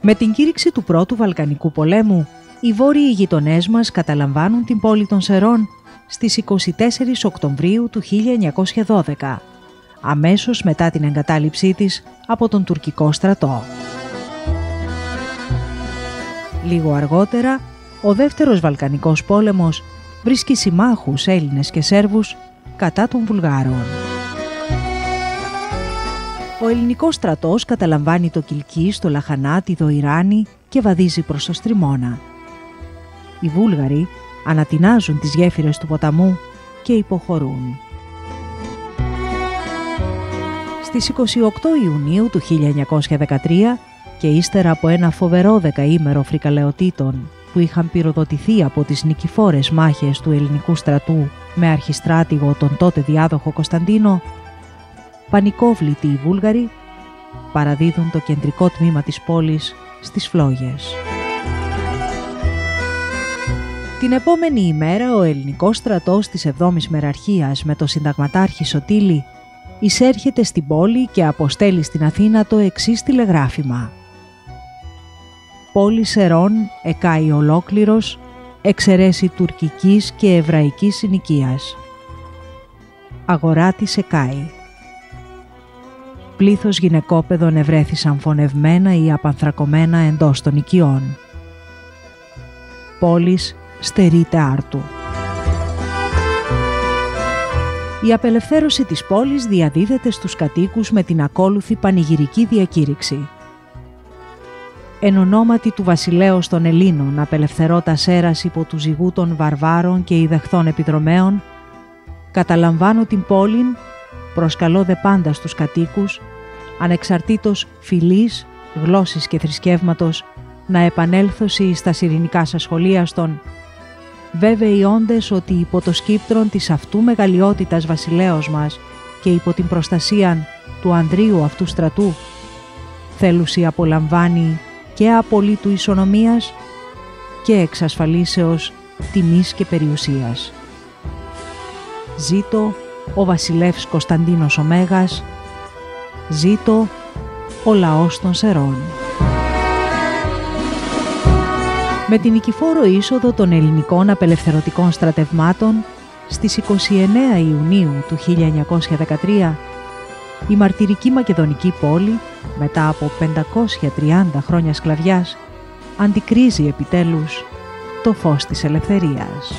Με την κήρυξη του Πρώτου Βαλκανικού Πολέμου, οι βόρειοι γειτονές μας καταλαμβάνουν την πόλη των Σερών στις 24 Οκτωβρίου του 1912, αμέσως μετά την εγκατάλειψή της από τον τουρκικό στρατό. Λίγο αργότερα, ο Δεύτερος Βαλκανικός Πόλεμος βρίσκει συμμάχους Έλληνες και Σέρβους κατά των Βουλγάρων. Ο ελληνικός στρατός καταλαμβάνει το Κιλκί, το Λαχανά, το Ιράνι και βαδίζει προς το Στριμώνα. Οι Βούλγαροι ανατινάζουν τις γέφυρες του ποταμού και υποχωρούν. Στις 28 Ιουνίου του 1913 και ύστερα από ένα φοβερό δεκαήμερο φρικαλαιοτήτων που είχαν πυροδοτηθεί από τις νικηφόρες μάχες του ελληνικού στρατού με αρχιστράτηγο τον τότε διάδοχο Κωνσταντίνο, πανικόβλητοι οι Βούλγαροι παραδίδουν το κεντρικό τμήμα της πόλης στις φλόγες. Την επόμενη ημέρα ο ελληνικός στρατός της 7ης Μεραρχίας με το συνταγματάρχη Σωτήλη εισέρχεται στην πόλη και αποστέλει στην Αθήνα το εξής τηλεγράφημα: «Πόλη Σερών εκάει ολόκληρος, εξαιρέσει τουρκικής και εβραϊκής συνοικίας. Αγορά της εκάει. Πλήθος γυναικόπαιδων ευρέθησαν φωνευμένα ή απανθρακωμένα εντός των οικειών. Πόλης στερείται άρτου». Η απελευθέρωση της πόλης διαδίδεται στους κατοίκους με την ακόλουθη πανηγυρική διακήρυξη. «Εν ονόματι του βασιλέως των Ελλήνων απελευθερώτα σέρας υπό του ζυγού των βαρβάρων και ιδεχθών επιδρομέων, καταλαμβάνω την πόλην, προσκαλώ δε πάντα στους κατοίκους, ανεξαρτήτως φυλής, γλώσσης και θρησκεύματος, να επανέλθωση στα ειρηνικά σας σχολίαστον, βέβαιοι όντες ότι υπό το σκύπτρον της αυτού μεγαλειότητας βασιλέως μας και υπό την προστασίαν του ανδρείου αυτού στρατού, θέλουσι απολαμβάνει και απολύτου ισονομίας και εξασφαλίσεως τιμής και περιουσίας. Ζήτω ο βασιλεύς Κωνσταντίνος ο Μέγας, ζήτω ο λαός των Σερών». Με την νικηφόρο είσοδο των ελληνικών απελευθερωτικών στρατευμάτων στις 29 Ιουνίου του 1913, η μαρτυρική μακεδονική πόλη, μετά από 530 χρόνια σκλαβιάς, αντικρίζει επιτέλους το φως της ελευθερίας.